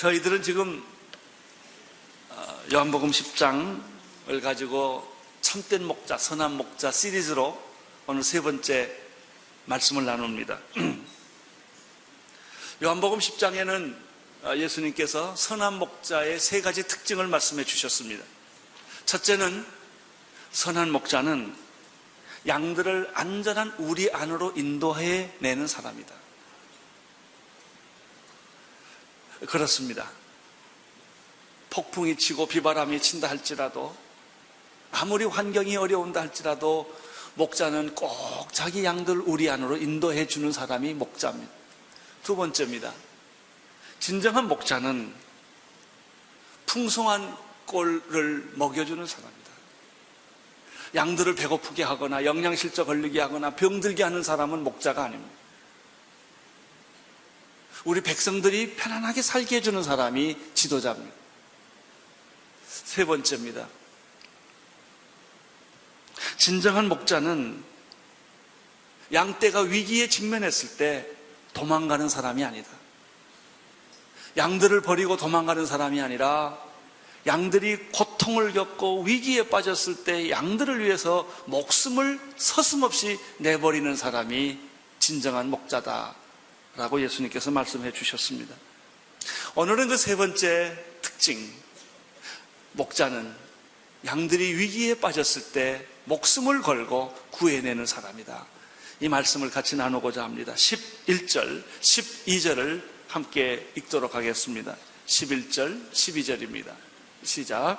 저희들은 지금 요한복음 10장을 가지고 참된 목자, 선한 목자 시리즈로 오늘 세 번째 말씀을 나눕니다. 요한복음 10장에는 예수님께서 선한 목자의 세 가지 특징을 말씀해 주셨습니다. 첫째는 선한 목자는 양들을 안전한 우리 안으로 인도해내는 사람이다. 그렇습니다. 폭풍이 치고 비바람이 친다 할지라도, 아무리 환경이 어려운다 할지라도 목자는 꼭 자기 양들 우리 안으로 인도해 주는 사람이 목자입니다. 두 번째입니다. 진정한 목자는 풍성한 꼴을 먹여주는 사람입니다. 양들을 배고프게 하거나 영양실조 걸리게 하거나 병들게 하는 사람은 목자가 아닙니다. 우리 백성들이 편안하게 살게 해주는 사람이 지도자입니다. 세 번째입니다. 진정한 목자는 양떼가 위기에 직면했을 때 도망가는 사람이 아니다. 양들을 버리고 도망가는 사람이 아니라 양들이 고통을 겪고 위기에 빠졌을 때 양들을 위해서 목숨을 서슴없이 내버리는 사람이 진정한 목자다라고 예수님께서 말씀해 주셨습니다. 오늘은 그 세 번째 특징, 목자는 양들이 위기에 빠졌을 때 목숨을 걸고 구해내는 사람이다. 이 말씀을 같이 나누고자 합니다. 11절, 12절을 함께 읽도록 하겠습니다. 11절, 12절입니다. 시작.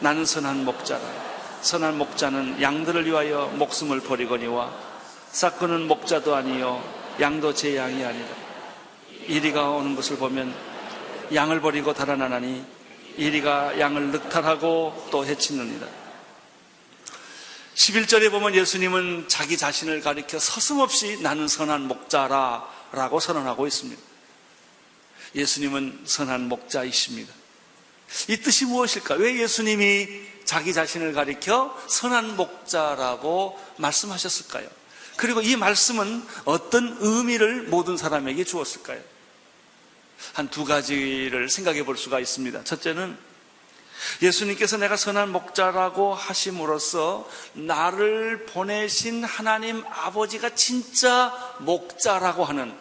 나는 선한 목자라. 선한 목자는 양들을 위하여 목숨을 버리거니와 싹그는 목자도 아니요 양도 제 양이 아니라. 이리가 오는 것을 보면 양을 버리고 달아나나니 이리가 양을 늑탈하고 또 해치느니라. 11절에 보면 예수님은 자기 자신을 가리켜 서슴없이 나는 선한 목자라 라고 선언하고 있습니다. 예수님은 선한 목자이십니다. 이 뜻이 무엇일까? 왜 예수님이 자기 자신을 가리켜 선한 목자라고 말씀하셨을까요? 그리고 이 말씀은 어떤 의미를 모든 사람에게 주었을까요? 한 두 가지를 생각해 볼 수가 있습니다. 첫째는 예수님께서 내가 선한 목자라고 하심으로써 나를 보내신 하나님 아버지가 진짜 목자라고 하는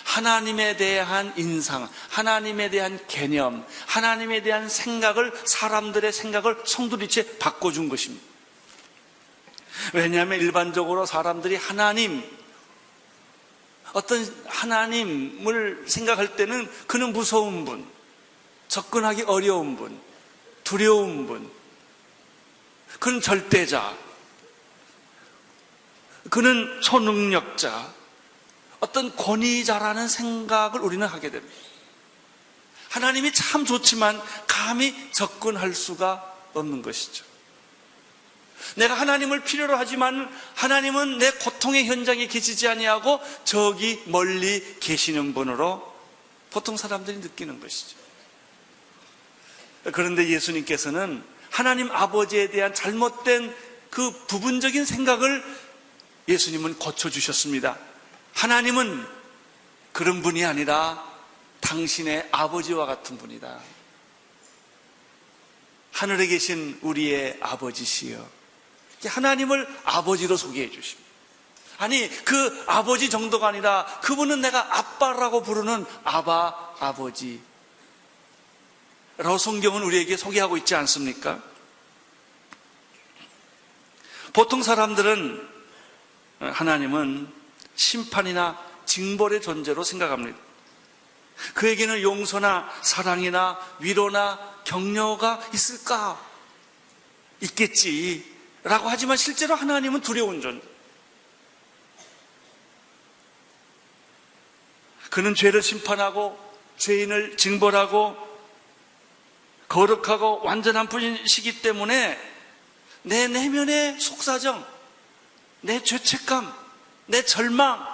하나님에 대한 인상, 하나님에 대한 개념, 하나님에 대한 생각을, 사람들의 생각을 송두리째 바꿔준 것입니다. 왜냐하면 일반적으로 사람들이 어떤 하나님을 생각할 때는 그는 무서운 분, 접근하기 어려운 분, 두려운 분, 그는 절대자, 그는 초능력자, 어떤 권위자라는 생각을 우리는 하게 됩니다. 하나님이 참 좋지만 감히 접근할 수가 없는 것이죠. 내가 하나님을 필요로 하지만 하나님은 내 고통의 현장에 계시지 아니하고 저기 멀리 계시는 분으로 보통 사람들이 느끼는 것이죠. 그런데 예수님께서는 하나님 아버지에 대한 잘못된 그 부분적인 생각을 예수님은 고쳐주셨습니다. 하나님은 그런 분이 아니라 당신의 아버지와 같은 분이다. 하늘에 계신 우리의 아버지시여. 하나님을 아버지로 소개해 주십니다. 아니, 그 아버지 정도가 아니라 그분은 내가 아빠라고 부르는 아바 아버지 라고 성경은 우리에게 소개하고 있지 않습니까? 보통 사람들은 하나님은 심판이나 징벌의 존재로 생각합니다. 그에게는 용서나 사랑이나 위로나 격려가 있을까? 있겠지 라고 하지만 실제로 하나님은 두려운 존재. 그는 죄를 심판하고 죄인을 징벌하고 거룩하고 완전한 분이시기 때문에 내 내면의 속사정, 내 죄책감, 내 절망,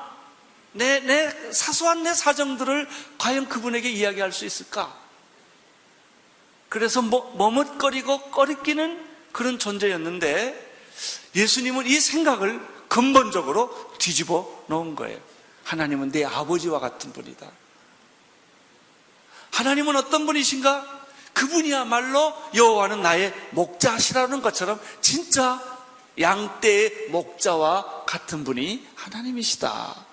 내 사소한 내 사정들을 과연 그분에게 이야기할 수 있을까? 그래서 머뭇거리고 꺼리끼는 그런 존재였는데 예수님은 이 생각을 근본적으로 뒤집어 놓은 거예요. 하나님은 내 아버지와 같은 분이다. 하나님은 어떤 분이신가? 그분이야말로 여호와는 나의 목자시라는 것처럼 진짜 양떼의 목자와 같은 분이 하나님이시다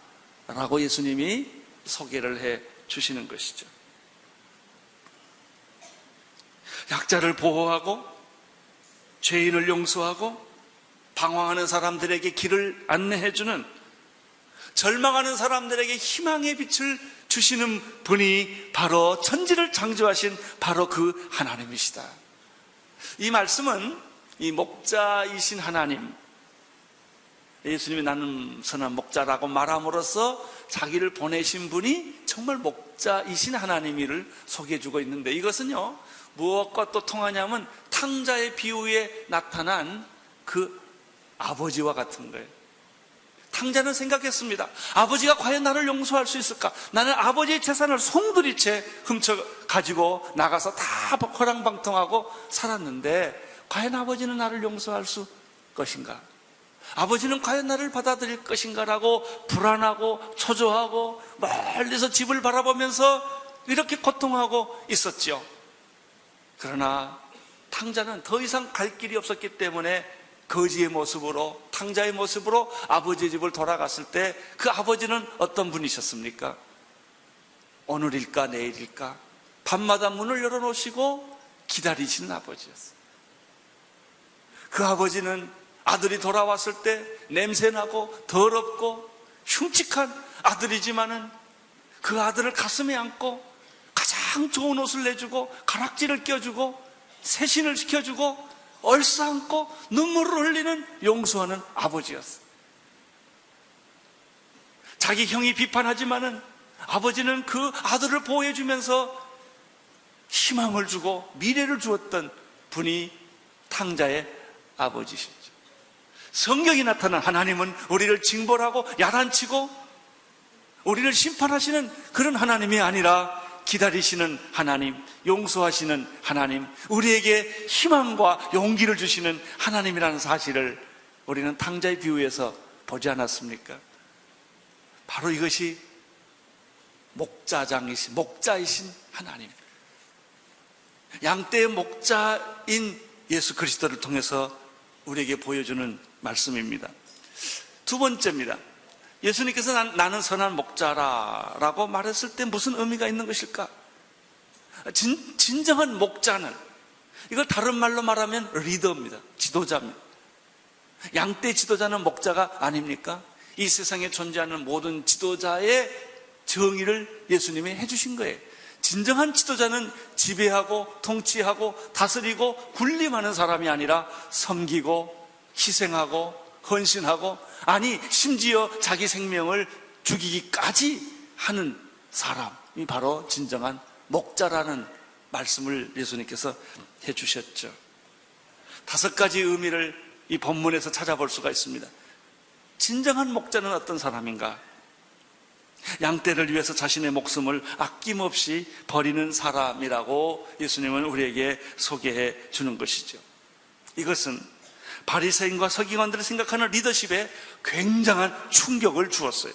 라고 예수님이 소개를 해 주시는 것이죠. 약자를 보호하고 죄인을 용서하고 방황하는 사람들에게 길을 안내해 주는, 절망하는 사람들에게 희망의 빛을 주시는 분이 바로 천지를 창조하신 바로 그 하나님이시다. 이 말씀은 이 목자이신 하나님, 예수님이 나는 선한 목자라고 말함으로써 자기를 보내신 분이 정말 목자이신 하나님을 소개해주고 있는데, 이것은요 무엇과 또 통하냐면 탕자의 비유에 나타난 그 아버지와 같은 거예요. 탕자는 생각했습니다. 아버지가 과연 나를 용서할 수 있을까? 나는 아버지의 재산을 송두리째 훔쳐 가지고 나가서 다 허랑방통하고 살았는데 과연 아버지는 나를 용서할 수 것인가? 아버지는 과연 나를 받아들일 것인가라고 불안하고 초조하고 멀리서 집을 바라보면서 이렇게 고통하고 있었죠. 그러나 탕자는 더 이상 갈 길이 없었기 때문에 거지의 모습으로, 탕자의 모습으로 아버지의 집을 돌아갔을 때 그 아버지는 어떤 분이셨습니까? 오늘일까 내일일까 밤마다 문을 열어놓으시고 기다리시는 아버지였어요. 그 아버지는 아들이 돌아왔을 때 냄새나고 더럽고 흉측한 아들이지만은 그 아들을 가슴에 안고 가장 좋은 옷을 내주고 가락지를 껴주고 세신을 시켜주고 얼싸안고 눈물을 흘리는 용서하는 아버지였어요. 자기 형이 비판하지만은 아버지는 그 아들을 보호해주면서 희망을 주고 미래를 주었던 분이 탕자의 아버지시죠. 성경이 나타난 하나님은 우리를 징벌하고 야단치고 우리를 심판하시는 그런 하나님이 아니라 기다리시는 하나님, 용서하시는 하나님, 우리에게 희망과 용기를 주시는 하나님이라는 사실을 우리는 탕자의 비유에서 보지 않았습니까? 바로 이것이 목자이신 하나님, 양떼의 목자인 예수 그리스도를 통해서 우리에게 보여주는 말씀입니다. 두 번째입니다. 예수님께서 나는 선한 목자라고 말했을 때 무슨 의미가 있는 것일까? 진정한 목자는, 이걸 다른 말로 말하면 리더입니다. 지도자입니다. 양떼 지도자는 목자가 아닙니까? 이 세상에 존재하는 모든 지도자의 정의를 예수님이 해주신 거예요. 진정한 지도자는 지배하고 통치하고 다스리고 군림하는 사람이 아니라 섬기고 희생하고 헌신하고, 아니 심지어 자기 생명을 죽이기까지 하는 사람이 바로 진정한 목자라는 말씀을 예수님께서 해주셨죠. 5가지 의미를 이 본문에서 찾아볼 수가 있습니다. 진정한 목자는 어떤 사람인가? 양떼를 위해서 자신의 목숨을 아낌없이 버리는 사람이라고 예수님은 우리에게 소개해 주는 것이죠. 이것은 바리새인과 서기관들이 생각하는 리더십에 굉장한 충격을 주었어요.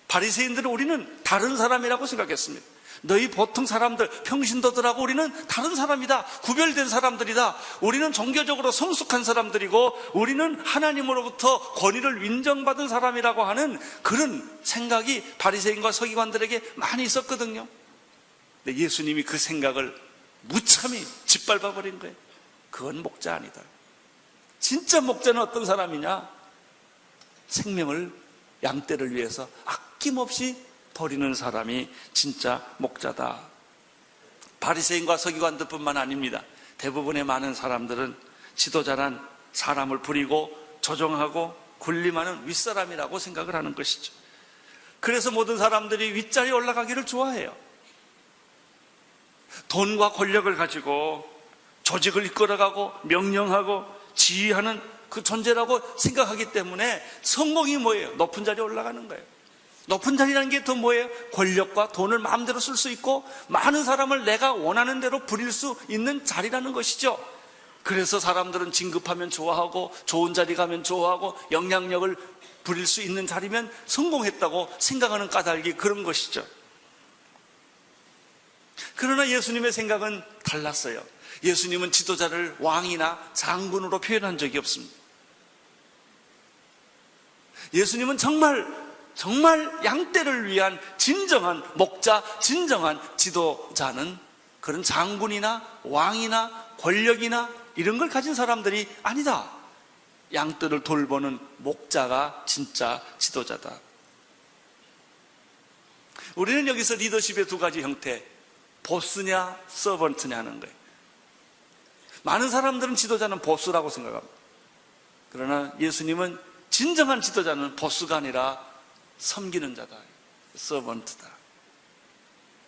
바리새인들은 우리는 다른 사람이라고 생각했습니다. 너희 보통 사람들, 평신도들하고 우리는 다른 사람이다, 구별된 사람들이다, 우리는 종교적으로 성숙한 사람들이고 우리는 하나님으로부터 권위를 인정받은 사람이라고 하는 그런 생각이 바리새인과 서기관들에게 많이 있었거든요. 근데 예수님이 그 생각을 무참히 짓밟아 버린 거예요. 그건 목자 아니다. 진짜 목자는 어떤 사람이냐? 생명을, 양떼를 위해서 아낌없이 버리는 사람이 진짜 목자다. 바리새인과 서기관들뿐만 아닙니다. 대부분의 많은 사람들은 지도자란 사람을 부리고 조종하고 군림하는 윗사람이라고 생각을 하는 것이죠. 그래서 모든 사람들이 윗자리에 올라가기를 좋아해요. 돈과 권력을 가지고 조직을 이끌어가고 명령하고 지휘하는 그 존재라고 생각하기 때문에 성공이 뭐예요? 높은 자리에 올라가는 거예요. 높은 자리라는 게 더 뭐예요? 권력과 돈을 마음대로 쓸 수 있고 많은 사람을 내가 원하는 대로 부릴 수 있는 자리라는 것이죠. 그래서 사람들은 진급하면 좋아하고 좋은 자리 가면 좋아하고 영향력을 부릴 수 있는 자리면 성공했다고 생각하는 까닭이 그런 것이죠. 그러나 예수님의 생각은 달랐어요. 예수님은 지도자를 왕이나 장군으로 표현한 적이 없습니다. 예수님은 정말 양떼를 위한 진정한 목자, 진정한 지도자는 그런 장군이나 왕이나 권력이나 이런 걸 가진 사람들이 아니다. 양떼를 돌보는 목자가 진짜 지도자다. 우리는 여기서 리더십의 두 가지 형태, 보스냐 서번트냐 하는 거예요. 많은 사람들은 지도자는 보스라고 생각합니다. 그러나 예수님은 진정한 지도자는 보스가 아니라 섬기는 자다, 서번트다.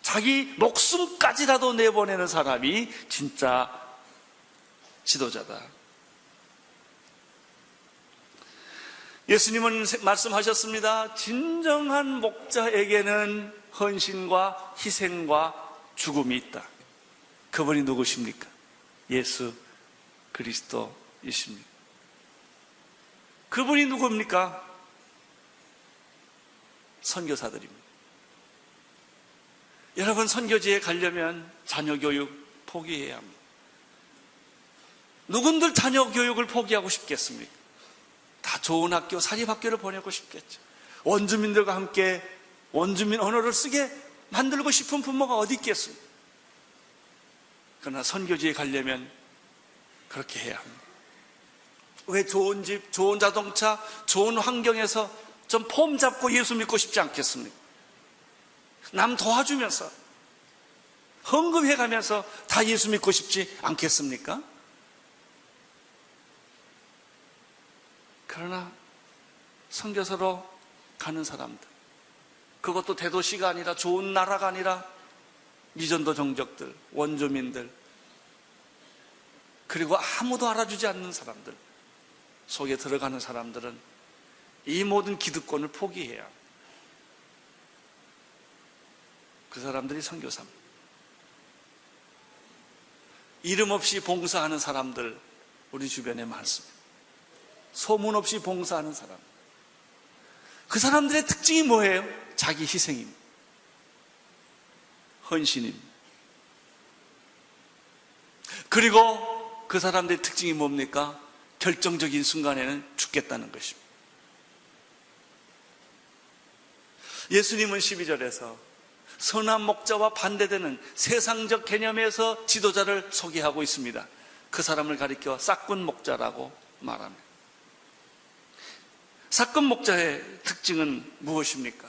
자기 목숨까지라도 내보내는 사람이 진짜 지도자다. 예수님은 말씀하셨습니다. 진정한 목자에게는 헌신과 희생과 죽음이 있다. 그분이 누구십니까? 예수 그리스도이십니다. 그분이 누굽니까? 선교사들입니다. 여러분, 선교지에 가려면 자녀 교육 포기해야 합니다. 누군들 자녀 교육을 포기하고 싶겠습니까? 다 좋은 학교, 사립학교를 보내고 싶겠죠. 원주민들과 함께 원주민 언어를 쓰게 만들고 싶은 부모가 어디 있겠습니까? 그러나 선교지에 가려면 그렇게 해야 합니다. 왜 좋은 집, 좋은 자동차, 좋은 환경에서 좀 폼 잡고 예수 믿고 싶지 않겠습니까? 남 도와주면서 헌금해가면서 다 예수 믿고 싶지 않겠습니까? 그러나 선교사로 가는 사람들, 그것도 대도시가 아니라 좋은 나라가 아니라 미전도 종족들, 원주민들, 그리고 아무도 알아주지 않는 사람들 속에 들어가는 사람들은 이 모든 기득권을 포기해야 합니다. 그 사람들이 선교사입니다. 이름 없이 봉사하는 사람들 우리 주변에 많습니다. 소문 없이 봉사하는 사람. 그 사람들의 특징이 뭐예요? 자기 희생입니다. 헌신입니다. 그리고 그 사람들의 특징이 뭡니까? 결정적인 순간에는 죽겠다는 것입니다. 예수님은 12절에서 선한 목자와 반대되는 세상적 개념에서 지도자를 소개하고 있습니다. 그 사람을 가리켜 싹군 목자라고 말합니다. 싹군 목자의 특징은 무엇입니까?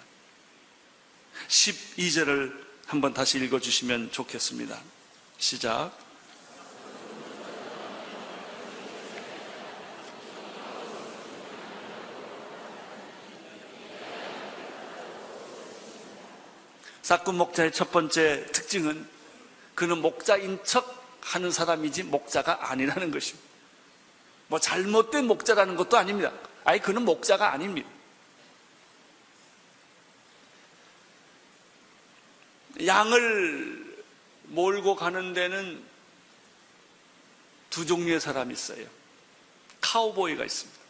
12절을 한번 다시 읽어주시면 좋겠습니다. 시작. 싹군 목자의 첫 번째 특징은 그는 목자인 척 하는 사람이지 목자가 아니라는 것입니다. 뭐 잘못된 목자라는 것도 아닙니다. 아니, 그는 목자가 아닙니다. 양을 몰고 가는 데는 두 종류의 사람이 있어요. 카우보이가 있습니다.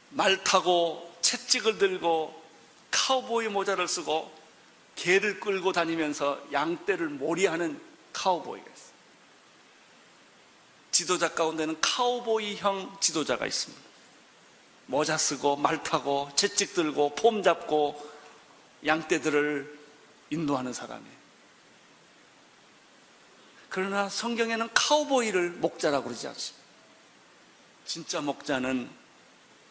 말 타고 채찍을 들고 카우보이 모자를 쓰고 개를 끌고 다니면서 양떼를 몰이하는 카우보이가 있어요. 지도자 가운데는 카우보이형 지도자가 있습니다. 모자 쓰고 말 타고 채찍 들고 폼 잡고 양떼들을 인도하는 사람이에요. 그러나 성경에는 카우보이를 목자라고 그러지 않습니다. 진짜 목자는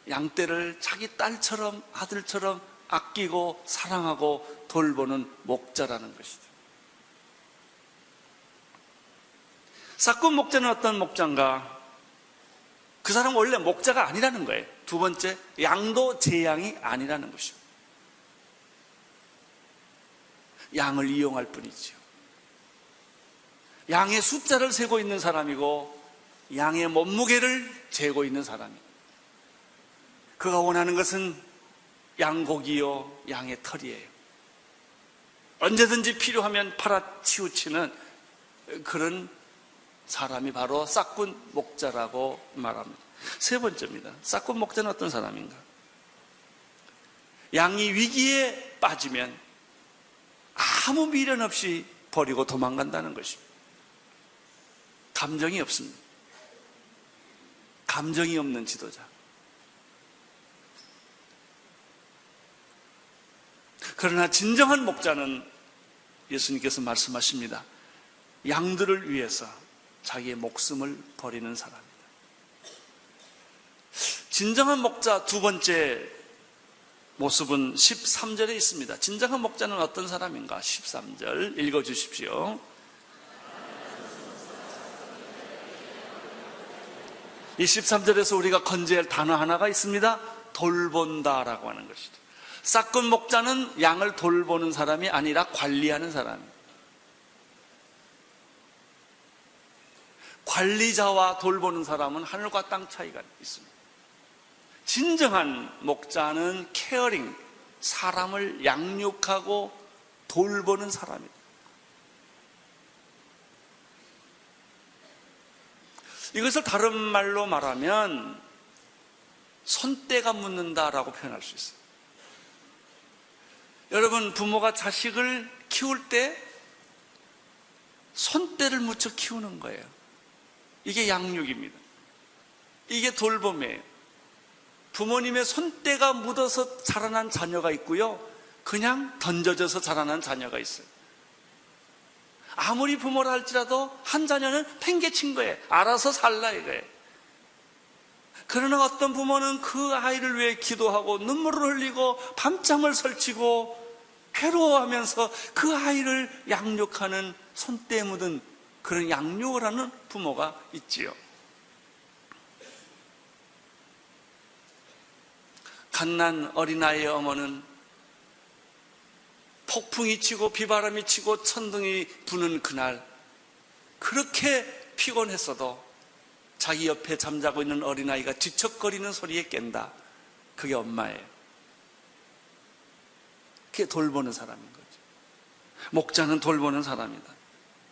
양떼를 자기 딸처럼 아들처럼 아끼고 사랑하고 돌보는 목자라는 것이죠. 싹군 목자는 어떤 목자인가? 그 사람은 원래 목자가 아니라는 거예요. 두 번째, 양도 제양이 아니라는 것이죠. 양을 이용할 뿐이죠. 양의 숫자를 세고 있는 사람이고 양의 몸무게를 재고 있는 사람이에요. 그가 원하는 것은 양고기요, 양의 털이에요. 언제든지 필요하면 팔아치우치는 그런 사람이 바로 싹군 목자라고 말합니다. 세 번째입니다. 싹군 목자는 어떤 사람인가? 양이 위기에 빠지면 아무 미련 없이 버리고 도망간다는 것입니다. 감정이 없습니다. 감정이 없는 지도자. 그러나 진정한 목자는 예수님께서 말씀하십니다. 양들을 위해서 자기의 목숨을 버리는 사람입니다. 진정한 목자 두 번째 모습은 13절에 있습니다. 진정한 목자는 어떤 사람인가? 13절 읽어주십시오. 이 13절에서 우리가 건져야 할 단어 하나가 있습니다. 돌본다라고 하는 것이죠. 싹군 목자는 양을 돌보는 사람이 아니라 관리하는 사람입니다. 관리자와 돌보는 사람은 하늘과 땅 차이가 있습니다. 진정한 목자는 케어링, 사람을 양육하고 돌보는 사람입니다. 이것을 다른 말로 말하면 손때가 묻는다라고 표현할 수 있어요. 여러분, 부모가 자식을 키울 때 손때를 묻혀 키우는 거예요. 이게 양육입니다. 이게 돌봄이에요. 부모님의 손때가 묻어서 자라난 자녀가 있고요, 그냥 던져져서 자라난 자녀가 있어요. 아무리 부모라 할지라도 한 자녀는 팽개친 거예요. 알아서 살라 이거예요. 그러나 어떤 부모는 그 아이를 위해 기도하고 눈물을 흘리고 밤잠을 설치고 괴로워하면서 그 아이를 양육하는 손때 묻은 그런 양육을 하는 부모가 있지요. 갓난 어린아이의 어머는 폭풍이 치고 비바람이 치고 천둥이 부는 그날 그렇게 피곤했어도 자기 옆에 잠자고 있는 어린아이가 뒤척거리는 소리에 깬다. 그게 엄마예요. 그게 돌보는 사람인 거죠. 목자는 돌보는 사람이다.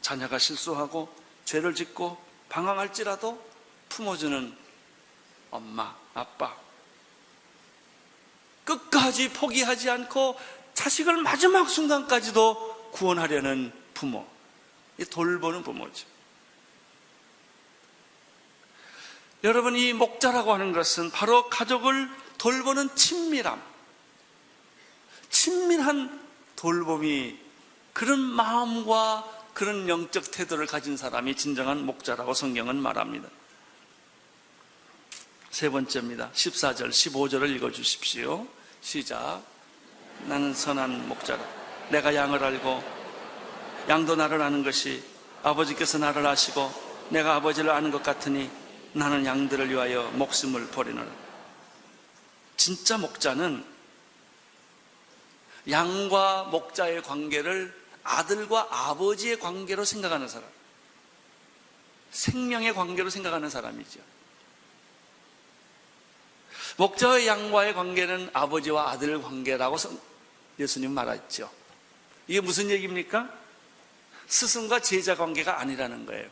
자녀가 실수하고 죄를 짓고 방황할지라도 품어주는 엄마, 아빠, 끝까지 포기하지 않고 자식을 마지막 순간까지도 구원하려는 부모, 돌보는 부모죠. 여러분, 이 목자라고 하는 것은 바로 가족을 돌보는 친밀한 돌봄이, 그런 마음과 그런 영적 태도를 가진 사람이 진정한 목자라고 성경은 말합니다. 세 번째입니다. 14절, 15절을 읽어주십시오. 시작. 나는 선한 목자라. 내가 양을 알고 양도 나를 아는 것이 아버지께서 나를 아시고 내가 아버지를 아는 것 같으니 나는 양들을 위하여 목숨을 버리노라. 진짜 목자는 양과 목자의 관계를 아들과 아버지의 관계로 생각하는 사람, 생명의 관계로 생각하는 사람이죠. 목자와 양과의 관계는 아버지와 아들 관계라고 예수님 말했죠. 이게 무슨 얘기입니까? 스승과 제자 관계가 아니라는 거예요.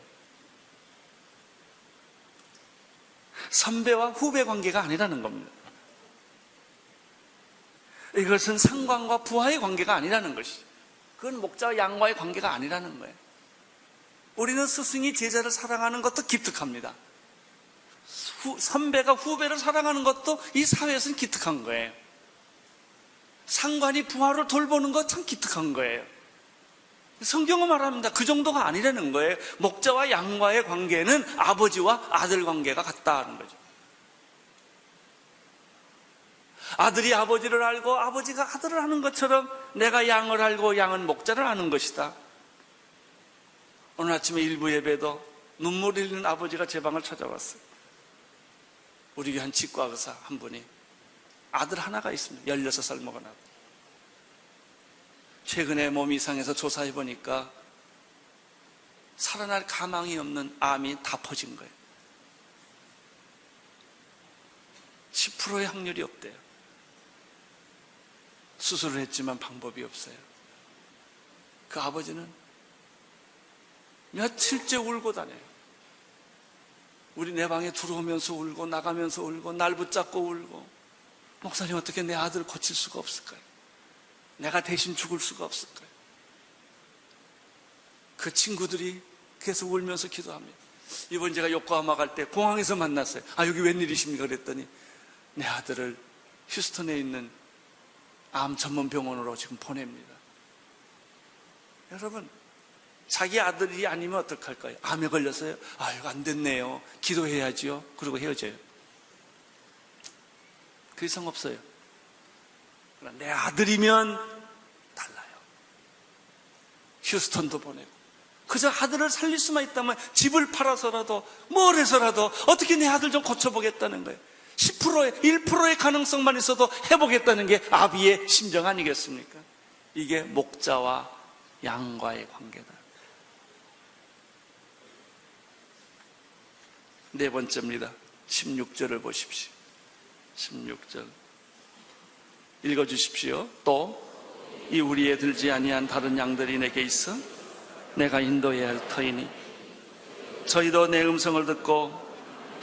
선배와 후배 관계가 아니라는 겁니다. 이것은 상관과 부하의 관계가 아니라는 것이죠. 그건 목자와 양과의 관계가 아니라는 거예요. 우리는 스승이 제자를 사랑하는 것도 기특합니다. 선배가 후배를 사랑하는 것도 이 사회에서는 기특한 거예요. 상관이 부하를 돌보는 것 참 기특한 거예요. 성경은 말합니다. 그 정도가 아니라는 거예요. 목자와 양과의 관계는 아버지와 아들 관계가 같다는 거죠. 아들이 아버지를 알고 아버지가 아들을 아는 것처럼 내가 양을 알고 양은 목자를 아는 것이다. 오늘 아침에 일부 예배도 눈물 흘리는 아버지가 제 방을 찾아왔어요. 우리 교회 한 치과 의사 한 분이 아들 하나가 있습니다. 16살 먹은 아들. 최근에 몸이 이상해서 조사해 보니까 살아날 가망이 없는 암이 다 퍼진 거예요. 10%의 확률이 없대요. 수술을 했지만 방법이 없어요. 그 아버지는 며칠째 울고 다녀요. 우리 내 방에 들어오면서 울고 나가면서 울고 날 붙잡고 울고, 목사님 어떻게 내 아들을 고칠 수가 없을까요? 내가 대신 죽을 수가 없을까요? 그 친구들이 계속 울면서 기도합니다. 이번 제가 요코하마 갈 때 공항에서 만났어요. 여기 웬일이십니까? 그랬더니 내 아들을 휴스턴에 있는 암 전문 병원으로 지금 보냅니다. 여러분, 자기 아들이 아니면 어떡할 거예요? 암에 걸렸어요? 아유, 안 됐네요. 기도해야지요. 그리고 헤어져요. 그 이상 없어요. 그러나 내 아들이면 달라요. 휴스턴도 보내고. 그저 아들을 살릴 수만 있다면 집을 팔아서라도 뭘 해서라도 어떻게 내 아들 좀 고쳐보겠다는 거예요. 10%의 1%의 가능성만 있어도 해보겠다는 게 아비의 심정 아니겠습니까? 이게 목자와 양과의 관계다. 네 번째입니다. 16절을 보십시오. 16절 읽어주십시오. 또 이 우리에 들지 아니한 다른 양들이 내게 있어 내가 인도해야 할 터이니 저희도 내 음성을 듣고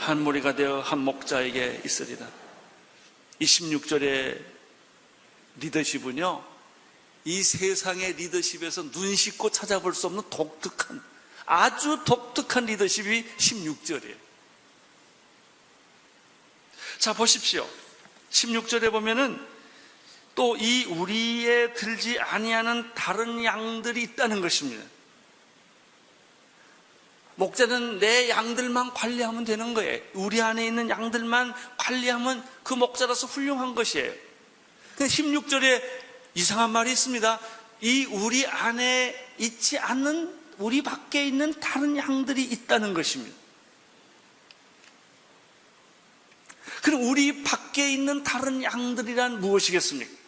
한 무리가 되어 한 목자에게 있으리라. 이 16절의 리더십은요, 이 세상의 리더십에서 눈 씻고 찾아볼 수 없는 독특한, 아주 독특한 리더십이 16절이에요. 자, 보십시오. 16절에 보면은 또 이 우리에 들지 아니하는 다른 양들이 있다는 것입니다. 목자는 내 양들만 관리하면 되는 거예요. 우리 안에 있는 양들만 관리하면 그 목자라서 훌륭한 것이에요. 16절에 이상한 말이 있습니다. 이 우리 안에 있지 않는, 우리 밖에 있는 다른 양들이 있다는 것입니다. 그럼 우리 밖에 있는 다른 양들이란 무엇이겠습니까?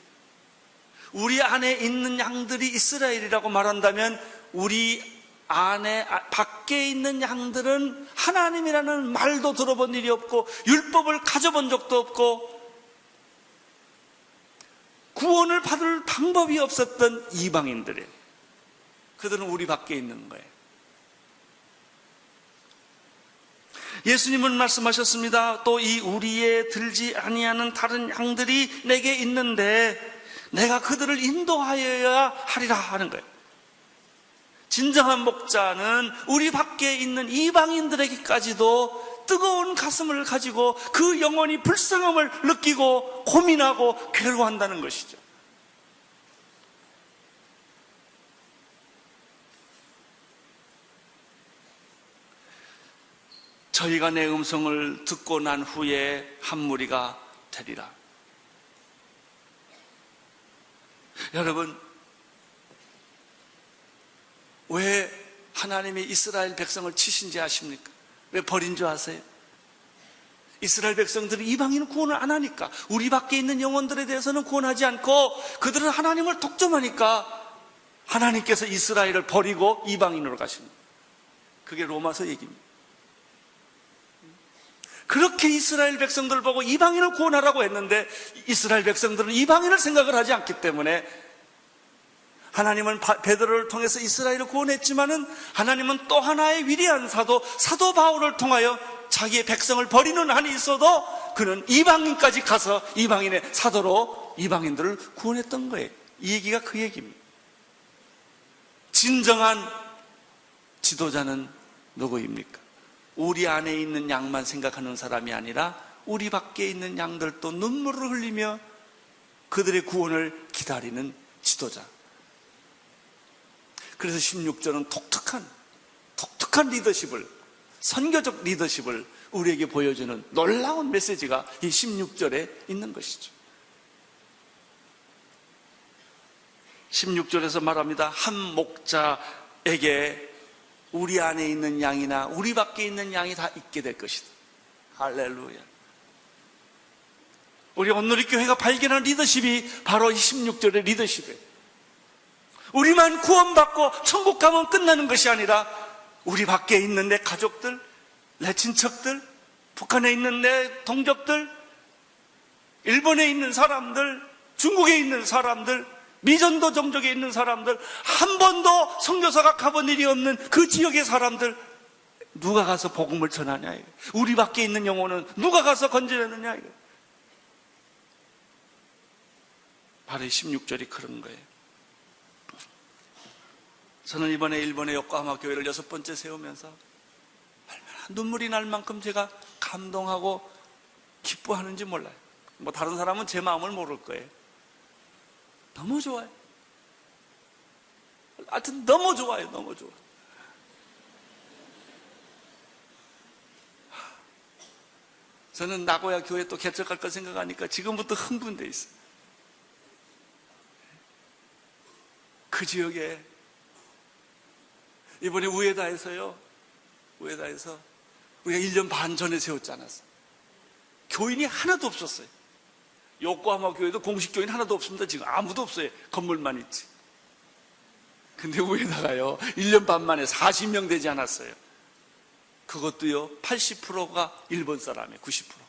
우리 안에 있는 양들이 이스라엘이라고 말한다면 우리 안에, 밖에 있는 양들은 하나님이라는 말도 들어본 일이 없고 율법을 가져본 적도 없고 구원을 받을 방법이 없었던 이방인들이에요. 그들은 우리 밖에 있는 거예요. 예수님은 말씀하셨습니다. 또 이 우리에 들지 아니하는 다른 양들이 내게 있는데 내가 그들을 인도하여야 하리라 하는 거예요. 진정한 목자는 우리 밖에 있는 이방인들에게까지도 뜨거운 가슴을 가지고 그 영혼이 불쌍함을 느끼고 고민하고 괴로워한다는 것이죠. 저희가 내 음성을 듣고 난 후에 한 무리가 되리라. 여러분, 왜 하나님이 이스라엘 백성을 치신지 아십니까? 왜 버린 줄 아세요? 이스라엘 백성들이 이방인은 구원을 안 하니까, 우리 밖에 있는 영혼들에 대해서는 구원하지 않고 그들은 하나님을 독점하니까 하나님께서 이스라엘을 버리고 이방인으로 가십니다. 그게 로마서 얘기입니다. 그렇게 이스라엘 백성들을 보고 이방인을 구원하라고 했는데 이스라엘 백성들은 이방인을 생각을 하지 않기 때문에 하나님은 베드로를 통해서 이스라엘을 구원했지만은 하나님은 또 하나의 위대한 사도 바울을 통하여 자기의 백성을 버리는 한이 있어도 그는 이방인까지 가서 이방인의 사도로 이방인들을 구원했던 거예요. 이 얘기가 그 얘기입니다. 진정한 지도자는 누구입니까? 우리 안에 있는 양만 생각하는 사람이 아니라 우리 밖에 있는 양들도 눈물을 흘리며 그들의 구원을 기다리는 지도자. 그래서 16절은 독특한 리더십을, 선교적 리더십을 우리에게 보여주는 놀라운 메시지가 이 16절에 있는 것이죠. 16절에서 말합니다. 한 목자에게 우리 안에 있는 양이나 우리 밖에 있는 양이 다 있게 될 것이다. 할렐루야. 우리 온누리 교회가 발견한 리더십이 바로 이 16절의 리더십이에요. 우리만 구원받고 천국 가면 끝나는 것이 아니라 우리 밖에 있는 내 가족들, 내 친척들, 북한에 있는 내 동족들, 일본에 있는 사람들, 중국에 있는 사람들, 미전도 종족에 있는 사람들, 한 번도 선교사가 가본 일이 없는 그 지역의 사람들, 누가 가서 복음을 전하냐 이거. 우리 밖에 있는 영혼은 누가 가서 건져내느냐 이거. 바로 16절이 그런 거예요. 저는 이번에 일본의 요코하마 교회를 6번째 세우면서 얼마나 눈물이 날 만큼 제가 감동하고 기뻐하는지 몰라요. 뭐 다른 사람은 제 마음을 모를 거예요. 너무 좋아요. 하여튼 너무 좋아요. 너무 좋아요. 저는 나고야 교회 또 개척할 거 생각하니까 지금부터 흥분돼 있어요. 그 지역에 이번에 우에다에서 우리가 1년 반 전에 세웠지 않았어요. 교인이 하나도 없었어요. 요코하마 교회도 공식 교인 하나도 없습니다. 지금 아무도 없어요. 건물만 있지. 근데 우에다가요 1년 반 만에 40명 되지 않았어요. 그것도요 80%가 일본 사람이에요. 90%가.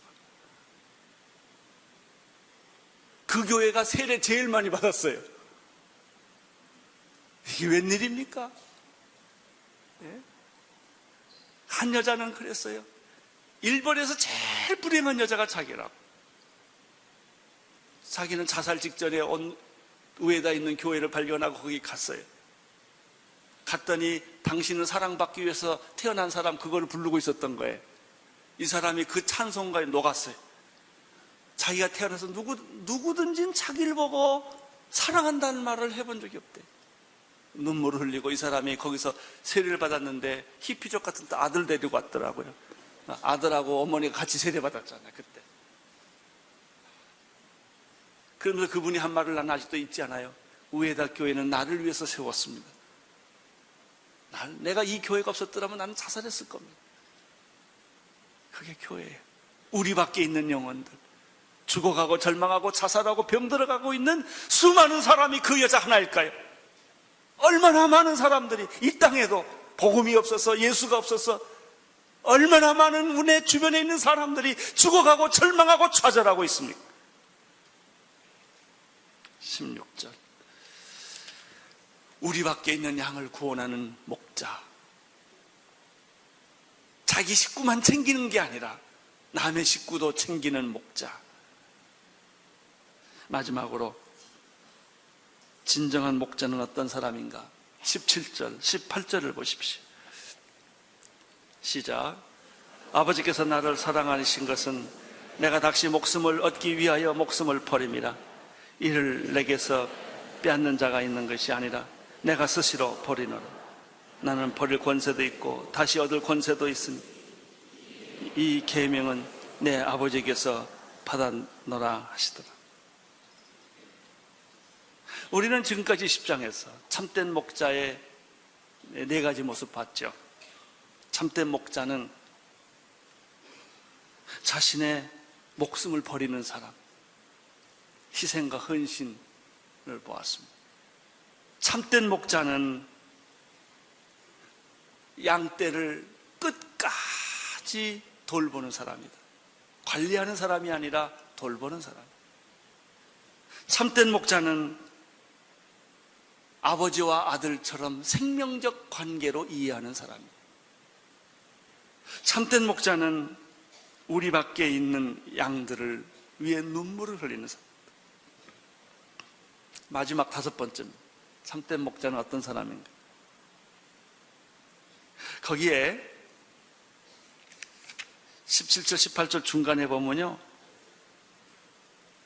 그 교회가 세례 제일 많이 받았어요. 이게 웬일입니까? 네? 한 여자는 그랬어요. 일본에서 제일 불행한 여자가 자기라고. 자기는 자살 직전에 우에다 있는 교회를 발견하고 거기 갔어요. 갔더니 당신은 사랑받기 위해서 태어난 사람, 그걸 부르고 있었던 거예요. 이 사람이 그 찬송가에 녹았어요. 자기가 태어나서 누구든지 자기를 보고 사랑한다는 말을 해본 적이 없대. 눈물을 흘리고 이 사람이 거기서 세례를 받았는데 히피족 같은 아들 데리고 왔더라고요. 아들하고 어머니가 같이 세례 받았잖아요, 그때. 그러면서 그분이 한 말을 나는 아직도 잊지 않아요. 우에다 교회는 나를 위해서 세웠습니다. 내가 이 교회가 없었더라면 나는 자살했을 겁니다. 그게 교회예요. 우리 밖에 있는 영혼들, 죽어가고 절망하고 자살하고 병들어가고 있는 수많은 사람이 그 여자 하나일까요? 얼마나 많은 사람들이 이 땅에도 복음이 없어서, 예수가 없어서 얼마나 많은 우리 주변에 있는 사람들이 죽어가고 절망하고 좌절하고 있습니까? 16절. 우리 밖에 있는 양을 구원하는 목자. 자기 식구만 챙기는 게 아니라 남의 식구도 챙기는 목자. 마지막으로 진정한 목자는 어떤 사람인가? 17절, 18절을 보십시오. 시작. 아버지께서 나를 사랑하신 것은 내가 다시 목숨을 얻기 위하여 목숨을 버림이라. 이를 내게서 빼앗는 자가 있는 것이 아니라 내가 스스로 버리노라. 나는 버릴 권세도 있고 다시 얻을 권세도 있으니 이 계명은 내 아버지께서 받았노라 하시더라. 우리는 지금까지 10장에서 참된 목자의 4가지 모습 봤죠. 참된 목자는 자신의 목숨을 버리는 사람, 희생과 헌신을 보았습니다. 참된 목자는 양떼를 끝까지 돌보는 사람이다. 관리하는 사람이 아니라 돌보는 사람. 참된 목자는 아버지와 아들처럼 생명적 관계로 이해하는 사람입니다. 참된 목자는 우리 밖에 있는 양들을 위해 눈물을 흘리는 사람입니다. 마지막 5번째입니다. 참된 목자는 어떤 사람인가? 거기에 17절, 18절 중간에 보면요,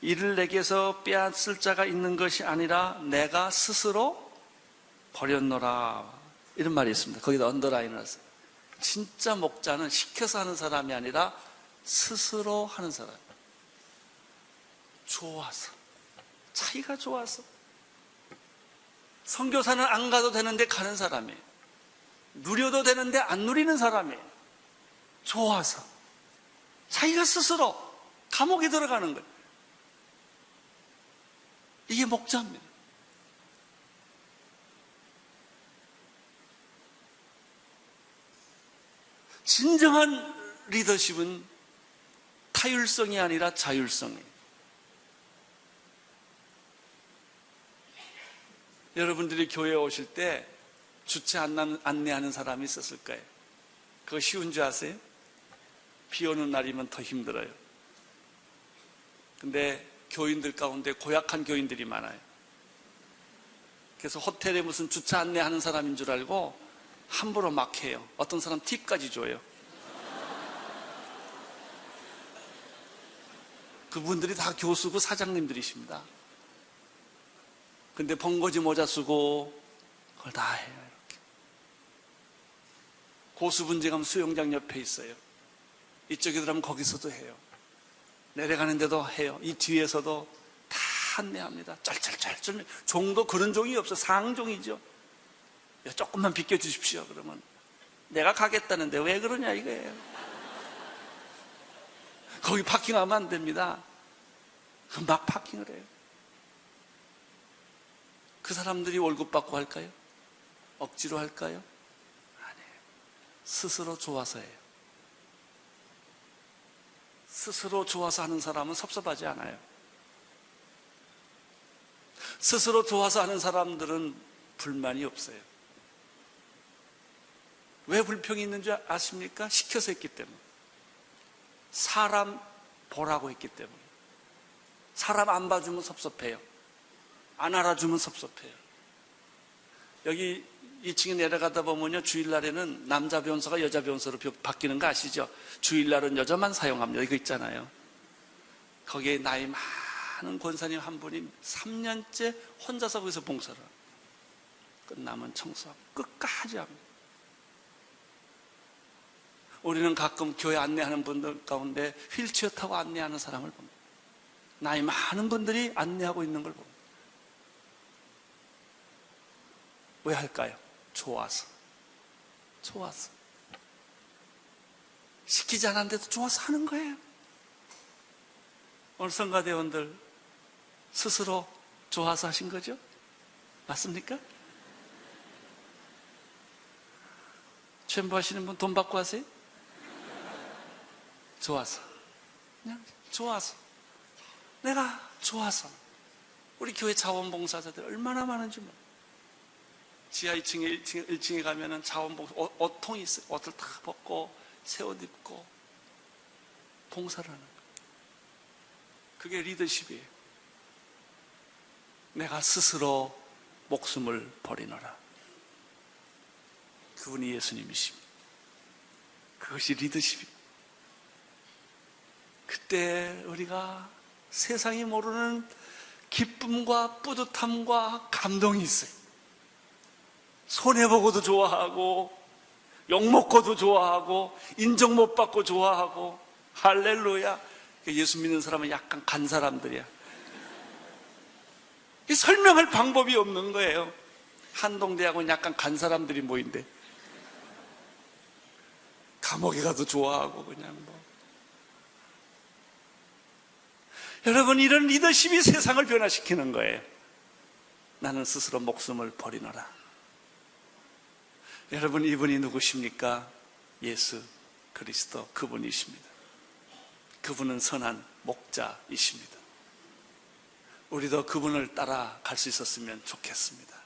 이를 내게서 빼앗을 자가 있는 것이 아니라 내가 스스로 버렸노라, 이런 말이 있습니다. 거기다 언더라인을 하세요. 진짜 목자는 시켜서 하는 사람이 아니라 스스로 하는 사람. 좋아서, 차이가 좋아서. 선교사는 안 가도 되는데 가는 사람이에요. 누려도 되는데 안 누리는 사람이에요. 좋아서, 자기가 스스로 감옥에 들어가는 거예요. 이게 목자입니다. 진정한 리더십은 타율성이 아니라 자율성이에요. 여러분들이 교회에 오실 때 주차 안내하는 사람이 있었을 거예요. 그거 쉬운 줄 아세요? 비 오는 날이면 더 힘들어요. 근데 교인들 가운데 고약한 교인들이 많아요. 그래서 호텔에 무슨 주차 안내하는 사람인 줄 알고 함부로 막 해요. 어떤 사람 팁까지 줘요. 그분들이 다 교수고 사장님들이십니다. 근데 번거지 모자 쓰고 그걸 다 해요. 이렇게. 고수분쟁하면 수영장 옆에 있어요. 이쪽에 들어가면 거기서도 해요. 내려가는데도 해요. 이 뒤에서도 다 안내합니다. 쩔쩔쩔쩔. 종도 그런 종이 없어. 상종이죠. 조금만 비켜주십시오. 그러면 내가 가겠다는데 왜 그러냐 이거예요. 거기 파킹하면 안 됩니다. 막 파킹을 해요. 그 사람들이 월급 받고 할까요? 억지로 할까요? 아니에요. 스스로 좋아서 해요. 스스로 좋아서 하는 사람은 섭섭하지 않아요. 스스로 좋아서 하는 사람들은 불만이 없어요. 왜 불평이 있는 줄 아십니까? 시켜서 했기 때문에. 사람 보라고 했기 때문에. 사람 안 봐주면 섭섭해요. 안 알아주면 섭섭해요. 여기 2층에 내려가다 보면요, 주일날에는 남자 변호사가 여자 변호사로 바뀌는 거 아시죠? 주일날은 여자만 사용합니다. 이거 있잖아요. 거기에 나이 많은 권사님 한 분이 3년째 혼자서 거기서 봉사를 합니다. 끝나면 청소하고 끝까지 합니다. 우리는 가끔 교회 안내하는 분들 가운데 휠체어 타고 안내하는 사람을 봅니다. 나이 많은 분들이 안내하고 있는 걸 봅니다. 왜 할까요? 좋아서. 좋아서. 시키지 않았는데도 좋아서 하는 거예요. 오늘 성가대원들 스스로 좋아서 하신 거죠? 맞습니까?全부하시는 분 돈 받고 하세요? 좋아서. 그냥 좋아서. 내가 좋아서. 우리 교회 자원봉사자들 얼마나 많은지 몰라요. 지하 2층에 1층에 가면은 자원봉사 옷통이 있어요. 옷을 다 벗고 새 옷 입고 봉사를 하는 거예요. 그게 리더십이에요. 내가 스스로 목숨을 버리노라. 그분이 예수님이십니다. 그것이 리더십이에요. 그때 우리가 세상이 모르는 기쁨과 뿌듯함과 감동이 있어요. 손해보고도 좋아하고 욕먹고도 좋아하고 인정 못 받고 좋아하고 할렐루야. 예수 믿는 사람은 약간 간 사람들이야. 설명할 방법이 없는 거예요. 한동대학은 약간 간 사람들이 모인대. 감옥에 가도 좋아하고 그냥 뭐. 여러분, 이런 리더십이 세상을 변화시키는 거예요. 나는 스스로 목숨을 버리노라. 여러분, 이분이 누구십니까? 예수 그리스도 그분이십니다. 그분은 선한 목자이십니다. 우리도 그분을 따라갈 수 있었으면 좋겠습니다.